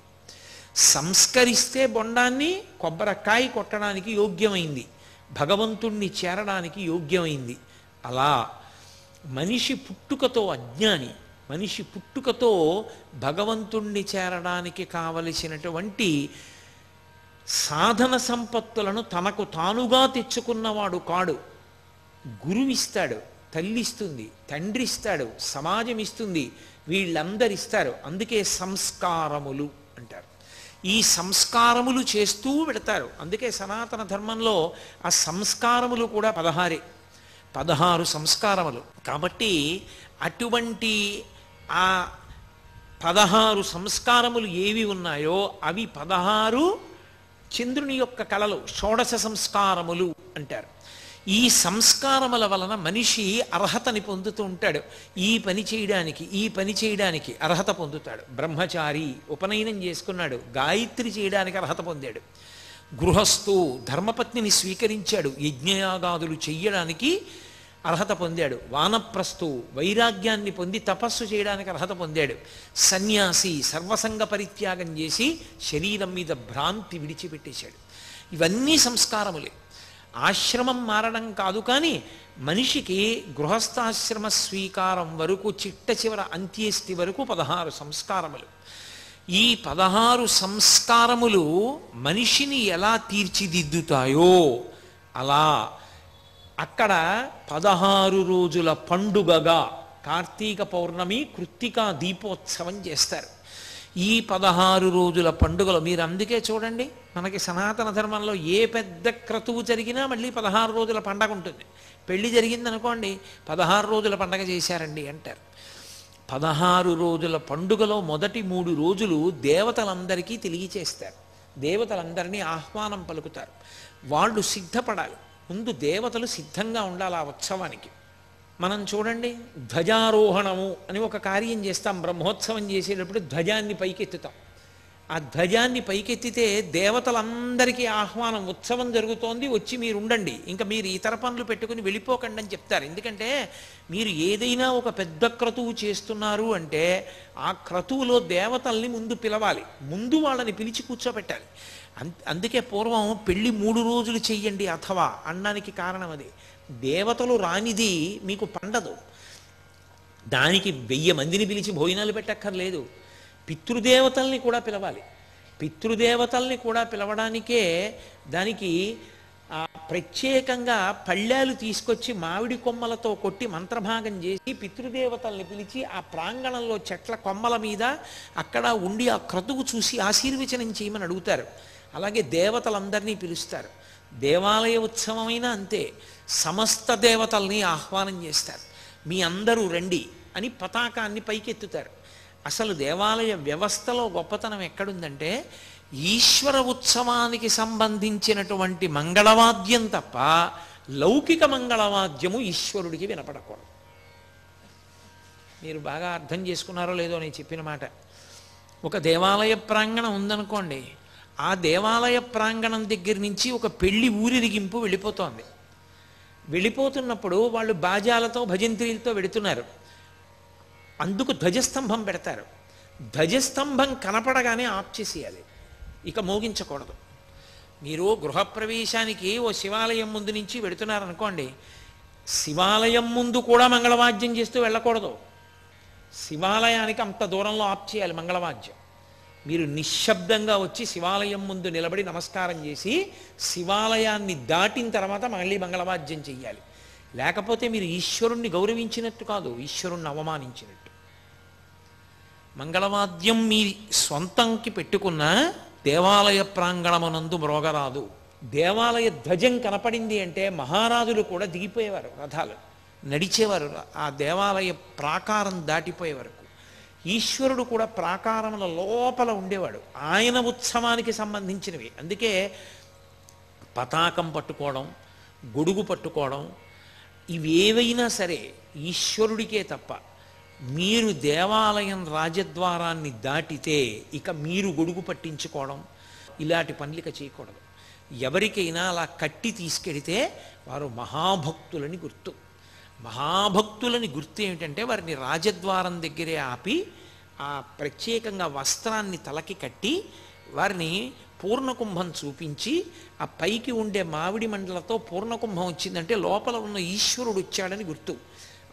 సంస్కరిస్తే బొండాన్ని కొబ్బరికాయ కొట్టడానికి యోగ్యమైంది, భగవంతుణ్ణి చేరడానికి యోగ్యమైంది. అలా మనిషి పుట్టుకతో అజ్ఞాని, మనిషి పుట్టుకతో భగవంతుణ్ణి చేరడానికి కావలసినటువంటి సాధన సంపత్తులను తనకు తానుగా తెచ్చుకున్నవాడు కాడు. గురువిస్తాడు, తల్లిస్తుంది, తండ్రి ఇస్తాడు, సమాజం ఇస్తుంది, వీళ్ళందరిస్తారు. అందుకే సంస్కారములు అంటారు. ఈ సంస్కారములు చేస్తూ పెడతారు. అందుకే సనాతన ధర్మంలో ఆ సంస్కారములు కూడా 16 సంస్కారములు. కాబట్టి అటువంటి ఆ 16 సంస్కారములు ఏవి ఉన్నాయో అవి 16 చంద్రుని యొక్క కళలు, షోడశ సంస్కారములు అంటారు. ఈ సంస్కారముల వలన మనిషి అర్హతని పొందుతూ ఉంటాడు. ఈ పని చేయడానికి అర్హత పొందుతాడు. బ్రహ్మచారి ఉపనయనం చేసుకున్నాడు, గాయత్రి చేయడానికి అర్హత పొందాడు. గృహస్థు ధర్మపత్నిని స్వీకరించాడు, యజ్ఞయాగాదులు చెయ్యడానికి అర్హత పొందాడు. వానప్రస్థు వైరాగ్యాన్ని పొంది తపస్సు చేయడానికి అర్హత పొందాడు. సన్యాసి సర్వసంగ పరిత్యాగం చేసి శరీరం మీద భ్రాంతి విడిచిపెట్టేశాడు. ఇవన్నీ సంస్కారములే. ఆశ్రమం మారడం కాదు, కానీ మనిషికి గృహస్థాశ్రమ స్వీకారం వరకు, చిట్ట చివర అంత్యేష్టి వరకు 16 సంస్కారములు. ఈ 16 సంస్కారములు మనిషిని ఎలా తీర్చిదిద్దుతాయో అలా అక్కడ 16 రోజుల పండుగగా కార్తీక పౌర్ణమి, కృత్తికా దీపోత్సవం చేస్తారు. ఈ 16 రోజుల పండుగలు మీరు అందుకే చూడండి, మనకి సనాతన ధర్మంలో ఏ పెద్ద క్రతువు జరిగినా మళ్ళీ 16 రోజుల పండగ ఉంటుంది. పెళ్లి జరిగిందనుకోండి, 16 రోజుల పండగ చేశారండి అంటారు. 16 రోజుల పండుగలో మొదటి 3 రోజులు దేవతలందరికీ తెలియచేస్తారు. దేవతలందరినీ ఆహ్వానం పలుకుతారు. వాళ్ళు సిద్ధపడాలి. ముందు దేవతలు సిద్ధంగా ఉండాలి ఆ ఉత్సవానికి. మనం చూడండి, ధ్వజారోహణము అని ఒక కార్యం చేస్తాం. బ్రహ్మోత్సవం చేసేటప్పుడు ధ్వజాన్ని పైకెత్తుతాం. ఆ ధ్వజాన్ని పైకెత్తితే దేవతలందరికీ ఆహ్వానం, ఉత్సవం జరుగుతోంది, వచ్చి మీరు ఉండండి, ఇంకా మీరు ఇతర పనులు పెట్టుకుని వెళ్ళిపోకండి అని చెప్తారు. ఎందుకంటే మీరు ఏదైనా ఒక పెద్ద క్రతువు చేస్తున్నారు అంటే ఆ క్రతువులో దేవతల్ని ముందు పిలవాలి, ముందు వాళ్ళని పిలిచి కూర్చోబెట్టాలి. అందుకే పూర్వం పెళ్ళి 3 రోజులు చెయ్యండి అథవా అనడానికి కారణం అదే. దేవతలు రానిది మీకు పండదు. దానికి 1000 మందిని పిలిచి భోజనాలు పెట్టక్కర్లేదు. పితృదేవతల్ని కూడా పిలవాలి. పితృదేవతల్ని కూడా పిలవడానికే దానికి ప్రత్యేకంగా పళ్ళాలు తీసుకొచ్చి మామిడి కొమ్మలతో కొట్టి మంత్రభాగం చేసి పితృదేవతల్ని పిలిచి ఆ ప్రాంగణంలో చెట్ల కొమ్మల మీద అక్కడ ఉండి ఆ క్రతువు చూసి ఆశీర్వచనం చేయమని అడుగుతారు. అలాగే దేవతలందరినీ పిలుస్తారు. దేవాలయ ఉత్సవమైనా అంతే, సమస్త దేవతల్ని ఆహ్వానం చేస్తారు. మీ అందరూ రండి అని పతాకాన్ని పైకెత్తుతారు. అసలు దేవాలయ వ్యవస్థలో గొప్పతనం ఎక్కడుందంటే ఈశ్వర ఉత్సవానికి సంబంధించినటువంటి మంగళవాద్యం తప్ప లౌకిక మంగళవాద్యము ఈశ్వరుడికి వినపడకూడదు. మీరు బాగా అర్థం చేసుకున్నారో లేదో నేను చెప్పిన మాట. ఒక దేవాలయ ప్రాంగణం ఉందనుకోండి, ఆ దేవాలయ ప్రాంగణం దగ్గర నుంచి ఒక పెళ్లి ఊరిరిగింపు వెళ్ళిపోతోంది. వెళ్ళిపోతున్నప్పుడు వాళ్ళు బాజాలతో భజంత్రీలతో వెడుతున్నారు. అందుకు ధ్వజస్తంభం పెడతారు. ధ్వజస్తంభం కనపడగానే ఆఫ్ చేసేయాలి, ఇక మోగించకూడదు. మీరు గృహప్రవేశానికి ఓ శివాలయం ముందు నుంచి వెడుతున్నారనుకోండి, శివాలయం ముందు కూడా మంగళవాద్యం చేస్తూ వెళ్ళకూడదు. శివాలయానికి అంత దూరంలో ఆఫ్ చేయాలి మంగళవాద్యం. మీరు నిశ్శబ్దంగా వచ్చి శివాలయం ముందు నిలబడి నమస్కారం చేసి శివాలయాన్ని దాటిన తర్వాత మళ్ళీ మంగళవాద్యం చెయ్యాలి. లేకపోతే మీరు ఈశ్వరుణ్ణి గౌరవించినట్టు కాదు, ఈశ్వరుణ్ణి అవమానించినట్టు. మంగళవాద్యం మీ స్వంతంకి పెట్టుకున్న దేవాలయ ప్రాంగణమునందు మ్రోగరాదు. దేవాలయ ధ్వజం కనపడింది అంటే మహారాజులు కూడా దిగిపోయేవారు, రథాలు నడిచేవారు ఆ దేవాలయ ప్రాకారం దాటిపోయే వరకు. ఈశ్వరుడు కూడా ప్రాకారముల లోపల ఉండేవాడు, ఆయన ఉత్సవానికి సంబంధించినవి. అందుకే పతాకం పట్టుకోవడం, గొడుగు పట్టుకోవడం, ఇవేవైనా సరే ఈశ్వరుడికే తప్ప. మీరు దేవాలయం రాజద్వారాన్ని దాటితే ఇక మీరు గొడుగు పట్టించుకోవడం ఇలాంటి పనులిక చేయకూడదు. ఎవరికైనా అలా కట్టి తీసుకెడితే వారు మహాభక్తులని గుర్తు. మహాభక్తులని గుర్తు ఏమిటంటే వారిని రాజద్వారం దగ్గరే ఆపి ఆ ప్రత్యేకంగా వస్త్రాన్ని తలకి కట్టి వారిని పూర్ణకుంభం చూపించి ఆ పైకి ఉండే మామిడి మండలతో పూర్ణకుంభం వచ్చిందంటే లోపల ఉన్న ఈశ్వరుడు వచ్చాడని గుర్తు.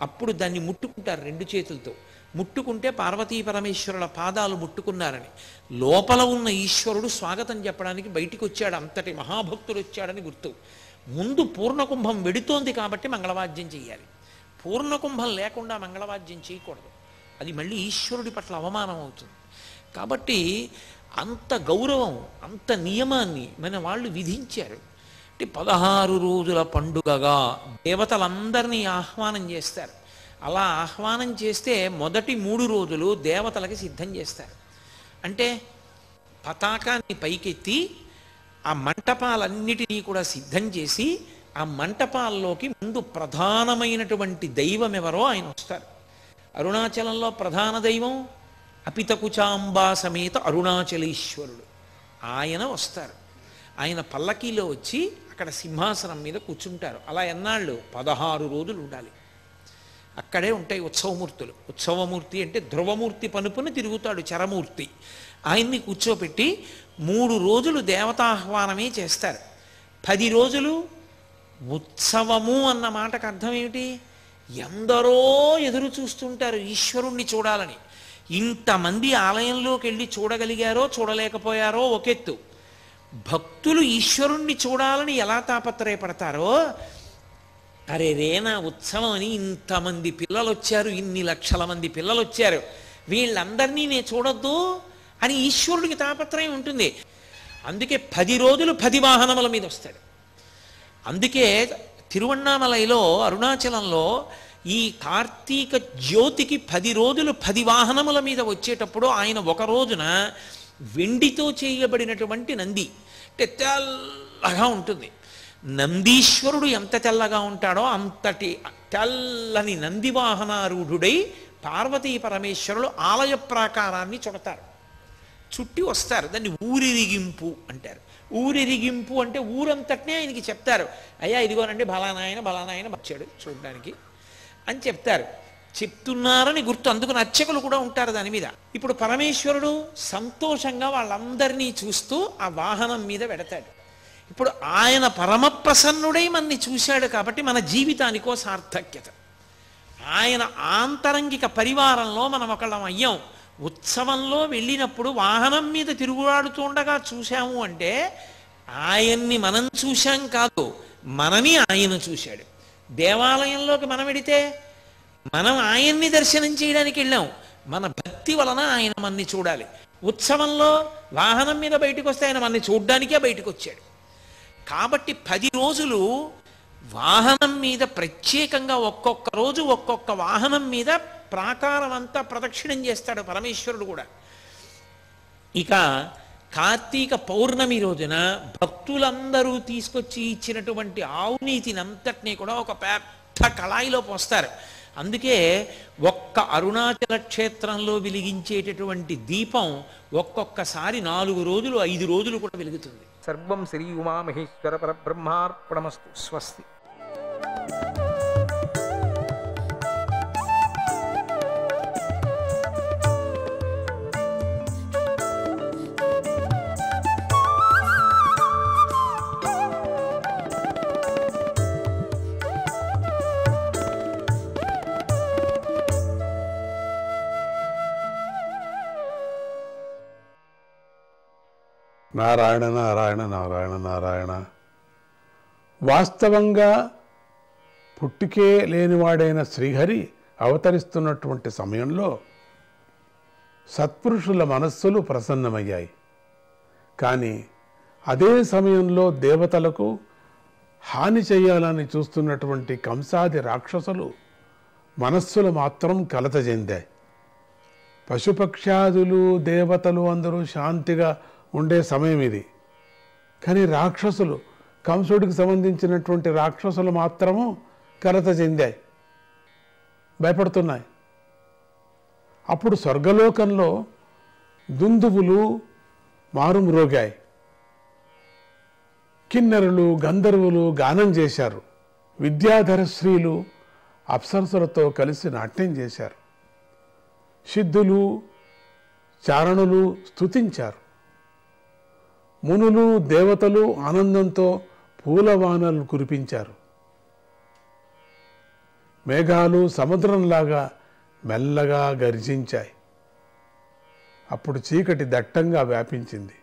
అప్పుడు దాన్ని ముట్టుకుంటారు 2 చేతులతో. ముట్టుకుంటే పార్వతీ పరమేశ్వరుల పాదాలు ముట్టుకున్నారని, లోపల ఉన్న ఈశ్వరుడు స్వాగతం చెప్పడానికి బయటికి వచ్చాడు, అంతటి మహాభక్తుడు వచ్చాడని గుర్తు. ముందు పూర్ణకుంభం వెడుతోంది కాబట్టి మంగళవాద్యం చేయాలి. పూర్ణకుంభం లేకుండా మంగళవాద్యం చేయకూడదు, అది మళ్ళీ ఈశ్వరుడి పట్ల అవమానం అవుతుంది. కాబట్టి అంత గౌరవం, అంత నియమాన్ని మన వాళ్ళు విధించారు. అంటే 16 రోజుల పండుగగా దేవతలందరినీ ఆహ్వానం చేస్తారు. అలా ఆహ్వానం చేస్తే మొదటి 3 రోజులు దేవతలకి సిద్ధం చేస్తారు. అంటే పతాకాన్ని పైకెత్తి ఆ మంటపాలన్నిటినీ కూడా సిద్ధం చేసి ఆ మంటపాల్లోకి ముందు ప్రధానమైనటువంటి దైవం ఎవరో ఆయన వస్తారు. అరుణాచలంలో ప్రధాన దైవం అపితకుచాంబా సమేత అరుణాచలేశ్వరుడు. ఆయన వస్తారు. ఆయన పల్లకీలో వచ్చి అక్కడ సింహాసనం మీద కూర్చుంటారు. అలా ఎన్నాళ్ళు? 16 రోజులు ఉండాలి. అక్కడే ఉంటాయి ఉత్సవమూర్తులు. ఉత్సవమూర్తి అంటే ధ్రువమూర్తి పనుపుని తిరుగుతాడు చరమూర్తి. ఆయన్ని కూర్చోపెట్టి 3 రోజులు దేవతాహ్వానమే చేస్తారు. 10 రోజులు ఉత్సవము అన్న మాటకు అర్థం ఏమిటి? ఎందరో ఎదురు చూస్తుంటారు ఈశ్వరుణ్ణి చూడాలని. ఇంతమంది ఆలయంలోకి వెళ్ళి చూడగలిగారో చూడలేకపోయారో ఒకెత్తు, భక్తులు ఈశ్వరుణ్ణి చూడాలని ఎలా తాపత్రయపడతారో, అరే రేనా ఉత్సవం అని ఇంతమంది పిల్లలు వచ్చారు, ఇన్ని లక్షల మంది పిల్లలు వచ్చారు, వీళ్ళందరినీ నేను చూడొద్దు అని ఈశ్వరుడికి తాపత్రయం ఉంటుంది. అందుకే 10 రోజులు 10 వాహనముల మీద వస్తాడు. అందుకే తిరువణ్ణామలైలో అరుణాచలంలో ఈ కార్తీక జ్యోతికి 10 రోజులు 10 వాహనముల మీద వచ్చేటప్పుడు ఆయన ఒక రోజున వెండితో చేయబడినటువంటి నంది, అంటే తెల్లగా ఉంటుంది. నందీశ్వరుడు ఎంత తెల్లగా ఉంటాడో అంతటి తెల్లని నందివాహనారూఢుడై పార్వతీ పరమేశ్వరులు ఆలయ ప్రాకారాన్ని చుడతారు. చుట్టి వస్తారు. దాన్ని ఊరిరిగింపు అంటారు. ఊరిరిగింపు అంటే ఊరంతటినే ఆయనకి చెప్తారు, అయ్యా ఇదిగోనండి బలానాయన వచ్చాడు చూడడానికి అని చెప్తారు. చెప్తున్నారని గుర్తు. అందుకని అర్చకులు కూడా ఉంటారు దాని మీద. ఇప్పుడు పరమేశ్వరుడు సంతోషంగా వాళ్ళందరినీ చూస్తూ ఆ వాహనం మీద పెడతాడు. ఇప్పుడు ఆయన పరమ ప్రసన్నుడై మనని చూశాడు కాబట్టి మన జీవితానికో సార్థక్యత. ఆయన ఆంతరంగిక పరివారంలో మనం ఒకళ్ళం అయ్యాం. ఉత్సవంలో వెళ్ళినప్పుడు వాహనం మీద తిరుగులాడుతుండగా చూశాము అంటే ఆయన్ని మనం చూశాం కాదు, మనని ఆయన చూశాడు. దేవాలయంలోకి మనం వెడితే మనం ఆయన్ని దర్శనం చేయడానికి వెళ్ళాం, మన భక్తి వలన ఆయన మనని చూడాలి. ఉత్సవంలో వాహనం మీద బయటకు వస్తే ఆయన మనని చూడ్డానికే బయటకు వచ్చాడు. కాబట్టి 10 రోజులు వాహనం మీద ప్రత్యేకంగా ఒక్కొక్క రోజు ఒక్కొక్క వాహనం మీద ప్రాకారం అంతా ప్రదక్షిణం చేస్తాడు పరమేశ్వరుడు కూడా. ఇక కార్తీక పౌర్ణమి రోజున భక్తులందరూ తీసుకొచ్చి ఇచ్చినటువంటి ఆవునీతిని అంతటినీ కూడా ఒక పెద్ద కళాయిలో పోస్తారు. అందుకే ఒక్క అరుణాచల క్షేత్రంలో వెలిగించేటటువంటి దీపం ఒక్కొక్కసారి 4 రోజులు 5 రోజులు కూడా వెలుగుతుంది. సర్వం శ్రీ ఉమామహేశ్వర పరబ్రహ్మార్పణమస్తు. స్వస్తి. నారాయణ నారాయణ నారాయణ నారాయణ. వాస్తవంగా పుట్టికే లేనివాడైన శ్రీహరి అవతరిస్తున్నటువంటి సమయంలో సత్పురుషుల మనస్సులు ప్రసన్నమయ్యాయి. కానీ అదే సమయంలో దేవతలకు హాని చేయాలని చూస్తున్నటువంటి కంసాది రాక్షసులు మనస్సులు మాత్రం కలత చెందాయి. పశుపక్ష్యాదులు దేవతలు అందరూ శాంతిగా ఉండే సమయం ఇది. కానీ రాక్షసులు, కంసుడికి సంబంధించినటువంటి రాక్షసులు మాత్రము కలత చెందాయి, భయపడుతున్నాయి. అప్పుడు స్వర్గలోకంలో దుందువులు మారుమ్రోగాయి. కిన్నెరులు గంధర్వులు గానం చేశారు. విద్యాధర స్త్రీలు అప్సరసులతో కలిసి నాట్యం చేశారు. సిద్ధులు చారణులు స్తుతించారు. మునులు దేవతలు ఆనందంతో పూలవానలు కురిపించారు. మేఘాలు సముద్రంలాగా మెల్లగా గర్జించాయి. అప్పుడు చీకటి దట్టంగా వ్యాపించింది.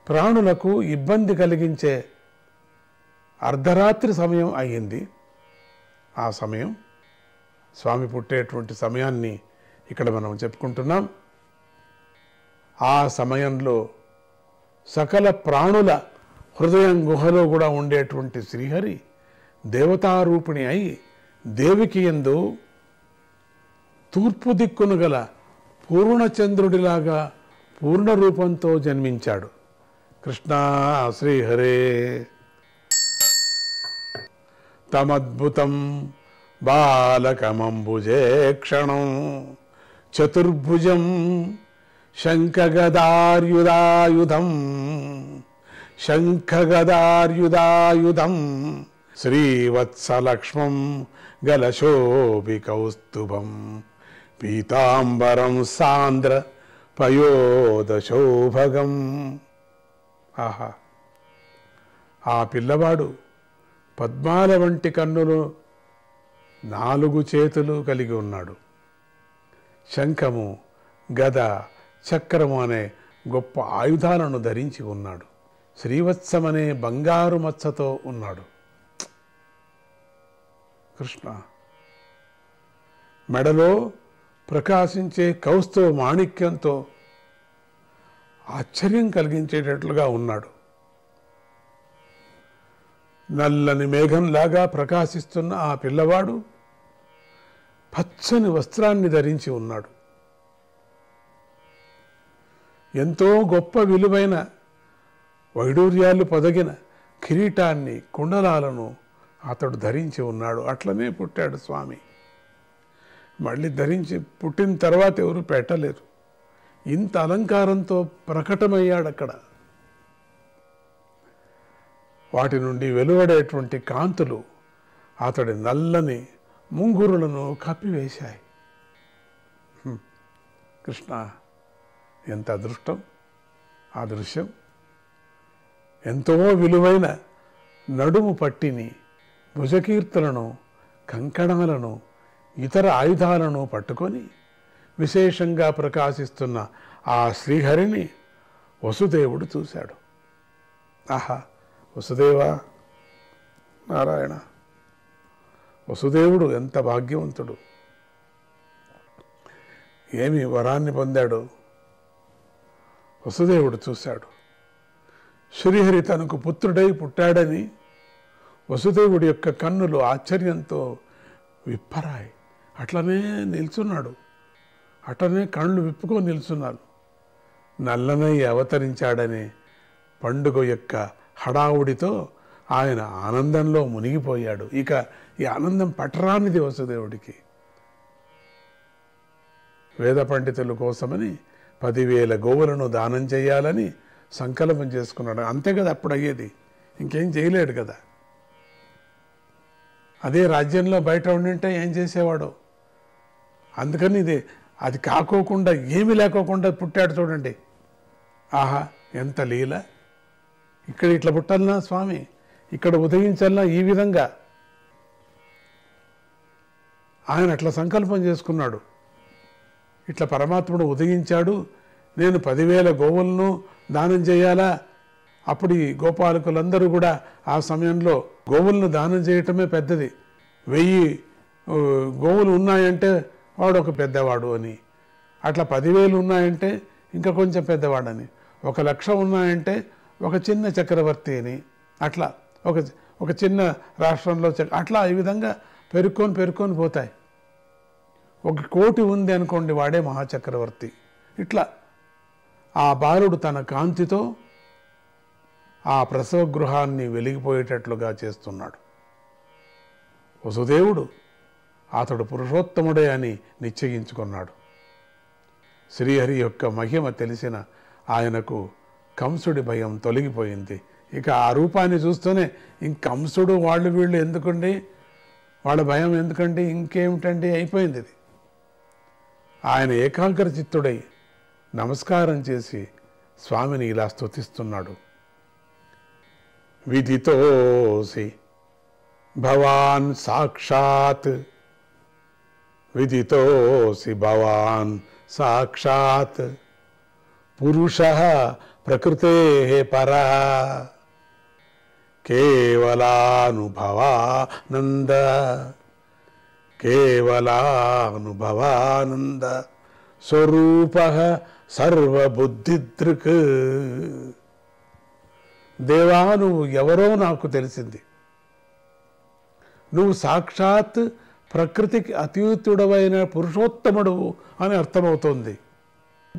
ప్రాణులకు ఇబ్బంది కలిగించే అర్ధరాత్రి సమయం అయ్యింది. ఆ సమయం స్వామి పుట్టేటువంటి సమయాన్ని ఇక్కడ మనం చెప్పుకుంటున్నాం. ఆ సమయంలో సకల ప్రాణుల హృదయం గుహలో కూడా ఉండేటువంటి శ్రీహరి దేవతారూపిణి అయి దేవికి యందు తూర్పు దిక్కును గల పూర్ణచంద్రుడిలాగా పూర్ణ రూపంతో జన్మించాడు. కృష్ణ శ్రీహరే. తమద్భుతం బాలకమంబుజే క్షణం చతుర్భుజం శంఖగదార్యుధాయుధం శంఖగదార్యుధాయుధం శ్రీవత్సలక్ష్మం గలశోభికౌస్తుభం పీతాంబరం సాంద్ర పయోదశోభగం. ఆహా! ఆ పిల్లవాడు పద్మాల వంటి కన్నులు, 4 చేతులు కలిగి ఉన్నాడు. శంఖము, గద, చక్రము అనే గొప్ప ఆయుధాలను ధరించి ఉన్నాడు. శ్రీవత్సమనే బంగారు మచ్చతో ఉన్నాడు. కృష్ణ మెడలో ప్రకాశించే కౌస్తుభ మాణిక్యంతో ఆశ్చర్యం కలిగించేటట్లుగా ఉన్నాడు. నల్లని మేఘంలాగా ప్రకాశిస్తున్న ఆ పిల్లవాడు పచ్చని వస్త్రాన్ని ధరించి ఉన్నాడు. ఎంతో గొప్ప విలువైన వైడూర్యాలు పొదగిన కిరీటాన్ని, కుండలాలను అతడు ధరించి ఉన్నాడు. అట్లనే పుట్టాడు స్వామి. మళ్ళీ ధరించి పుట్టిన తర్వాత ఎవరు పెట్టలేరు. ఇంత అలంకారంతో ప్రకటమయ్యాడు అక్కడ. వాటి నుండి వెలువడేటువంటి కాంతులు అతడి నల్లని ముంగురులను కప్పివేశాయి. కృష్ణ, ఎంత అదృష్టం ఆ దృశ్యం! ఎంతో విలువైన నడుము పట్టిని, భుజకీర్తులను, కంకణాలను, ఇతర ఆయుధాలను పట్టుకొని విశేషంగా ప్రకాశిస్తున్న ఆ శ్రీహరిని వసుదేవుడు చూశాడు. ఆహా, వసుదేవా, నారాయణ, వసుదేవుడు ఎంత భాగ్యవంతుడు! ఏమి వరాన్ని పొందాడు? వసుదేవుడు చూశాడు. శ్రీహరి తనకు పుత్రుడై పుట్టాడని వసుదేవుడి యొక్క కన్నులు ఆశ్చర్యంతో విప్పరాయి. అట్లనే నిల్చున్నాడు, అట్లనే కళ్ళు విప్పుకొని నిల్చున్నాడు. నల్లనై అవతరించాడనే పండుగ యొక్క హడావుడితో ఆయన ఆనందంలో మునిగిపోయాడు. ఇక ఈ ఆనందం పట్టరానిది వసుదేవుడికి. వేద పండితుల కోసమని 10,000 గోవులను దానం చేయాలని సంకల్పం చేసుకున్నాడు. అంతే కదా అప్పుడు అయ్యేది, ఇంకేం చేయలేడు కదా. అదే రాజ్యంలో బయట ఉండింటే ఏం చేసేవాడు? అందుకని అది కాకోకుండా, ఏమీ లేకోకుండా పుట్టాడు చూడండి. ఆహా, ఎంత లీల! ఇక్కడ ఇట్లా పుట్టాలన్నా స్వామి, ఇక్కడ ఉదయించాలన్నా ఈ విధంగా ఆయన అట్లా సంకల్పం చేసుకున్నాడు. ఇట్లా పరమాత్ముడు ఉదయించాడు, నేను 10,000 గోవులను దానం చేయాలా? అప్పుడు ఈ గోపాలకులందరూ కూడా ఆ సమయంలో గోవులను దానం చేయటమే పెద్దది. 1000 గోవులు ఉన్నాయంటే వాడు ఒక పెద్దవాడు అని, అట్లా 10,000 ఉన్నాయంటే ఇంకా కొంచెం పెద్దవాడని, 1,00,000 ఉన్నాయంటే ఒక చిన్న చక్రవర్తి అని, అట్లా ఒక చిన్న రాష్ట్రంలో అట్లా ఈ విధంగా పెరుక్కొని పోతాయి. 1,000,000 ఉంది అనుకోండి, వాడే మహాచక్రవర్తి. ఇట్లా ఆ బాలుడు తన కాంతితో ఆ ప్రసవ గృహాన్ని వెలిగిపోయేటట్లుగా చేస్తున్నాడు. వసుదేవుడు అతడు పురుషోత్తముడే అని నిశ్చయించుకున్నాడు. శ్రీహరి యొక్క మహిమ తెలిసిన ఆయనకు కంసుడి భయం తొలగిపోయింది. ఇక ఆ రూపాన్ని చూస్తూనే కంసుడు వాళ్ళు వీళ్ళు ఎందుకండి, వాళ్ళ భయం ఎందుకండి, ఇంకేమిటండి అయిపోయింది. ఇది ఆయన ఏకాగ్ర చిత్తుడై నమస్కారం చేసి స్వామిని ఇలా స్తుతిస్తున్నాడు. విదితోసి భవాన్ సాక్షాత్, విదితోసి భవాన్ సాక్షాత్ పురుషః ప్రకృతేః పరః కేవలానుభవానంద కేవలానుభవానంద స్వరూపః సర్వబుద్ధిదృక్. దేవా, నువ్వు ఎవరో నాకు తెలిసింది. నువ్వు సాక్షాత్ ప్రకృతికి అతీతుడవైన పురుషోత్తముడు అని అర్థమవుతోంది.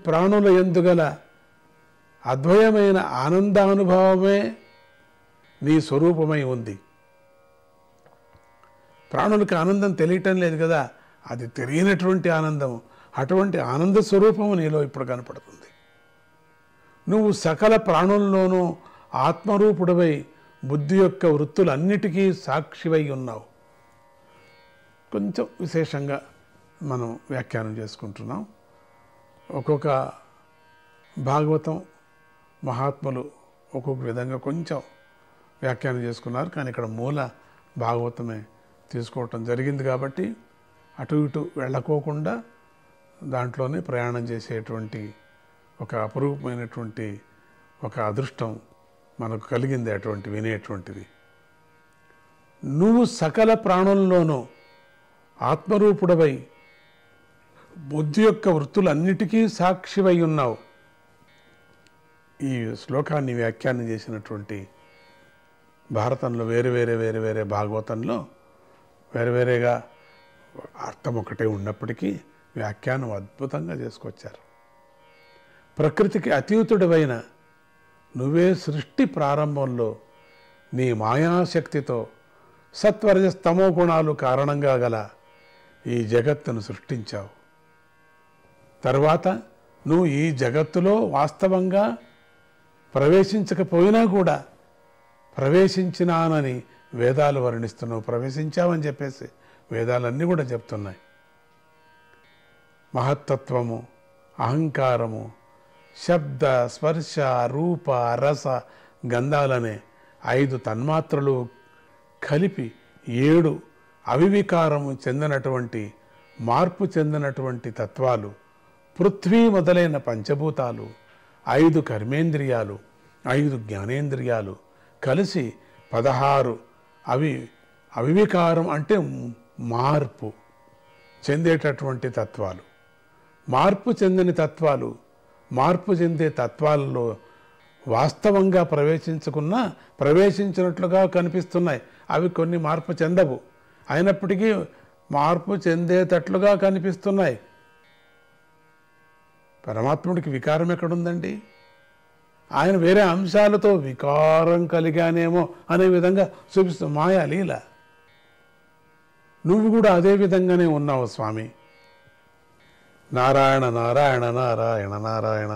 ప్రాణుల యందుగల అద్వయమైన ఆనందానుభవమే నీ స్వరూపమై ఉంది. ప్రాణులకు ఆనందం తెలియటం లేదు కదా, అది తెలియనటువంటి ఆనందం. అటువంటి ఆనంద స్వరూపము నీలో ఇప్పుడు కనపడుతుంది. నువ్వు సకల ప్రాణుల్లోనూ ఆత్మరూపుడవై బుద్ధి యొక్క వృత్తులన్నిటికీ సాక్షివై ఉన్నావు. కొంచెం విశేషంగా మనం వ్యాఖ్యానం చేసుకుంటున్నాం. ఒక్కొక్క భాగవతం మహాత్ములు ఒక్కొక్క విధంగా కొంచెం వ్యాఖ్యానం చేసుకున్నారు. కానీ ఇక్కడ మూల భాగవతమే తీసుకోవటం జరిగింది కాబట్టి అటు ఇటు వెళ్ళకోకుండా దాంట్లోనే ప్రయాణం చేసేటువంటి ఒక అపురూపమైనటువంటి ఒక అదృష్టం మనకు కలిగింది, అటువంటి వినేటువంటిది. నువ్వు సకల ప్రాణుల్లోనూ ఆత్మరూపుడవై బుద్ధి యొక్క వృత్తులన్నిటికీ సాక్షివై ఉన్నావు. ఈ శ్లోకాన్ని వ్యాఖ్యానం చేసినటువంటి భారతంలో వేరే భాగవతంలో వేరేగా అర్థం ఒకటే ఉన్నప్పటికీ వ్యాఖ్యానం అద్భుతంగా చేసుకొచ్చారు. ప్రకృతికి అతీతుడవైన నువ్వే సృష్టి ప్రారంభంలో నీ మాయాశక్తితో సత్వరజస్తమో గుణాలు కారణంగా గల ఈ జగత్తును సృష్టించావు. తర్వాత నువ్వు ఈ జగత్తులో వాస్తవంగా ప్రవేశించకపోయినా కూడా ప్రవేశించినానని వేదాలు వర్ణిస్తున్నావు, ప్రవేశించావని చెప్పేసి వేదాలన్నీ కూడా చెప్తున్నాయి. మహత్తత్వము, అహంకారము, శబ్ద, స్పర్శ, రూప, రస, గంధాలనే 5 తన్మాత్రలు కలిపి 7 అవివికారము చెందినటువంటి, మార్పు చెందినటువంటి తత్వాలు, పృథ్వీ మొదలైన పంచభూతాలు, 5 కర్మేంద్రియాలు, 5 జ్ఞానేంద్రియాలు కలిసి 16 అవివికారం అంటే మార్పు చెందేటటువంటి తత్వాలు. మార్పు చెందని తత్వాలు, మార్పు చెందే తత్వాలలో వాస్తవంగా ప్రవేశించినట్లుగా కనిపిస్తున్నాయి. అవి కొన్ని మార్పు చెందవు, అయినప్పటికీ మార్పు చెందేటట్లుగా కనిపిస్తున్నాయి. పరమాత్ముడికి వికారం ఎక్కడుందండి? ఆయన వేరే అంశాలతో వికారం కలిగానేమో అనే విధంగా చూపిస్తుంది మాయా లీల. నువ్వు కూడా అదే విధంగానే ఉన్నావు స్వామి. నారాయణ నారాయణ నారాయణ నారాయణ.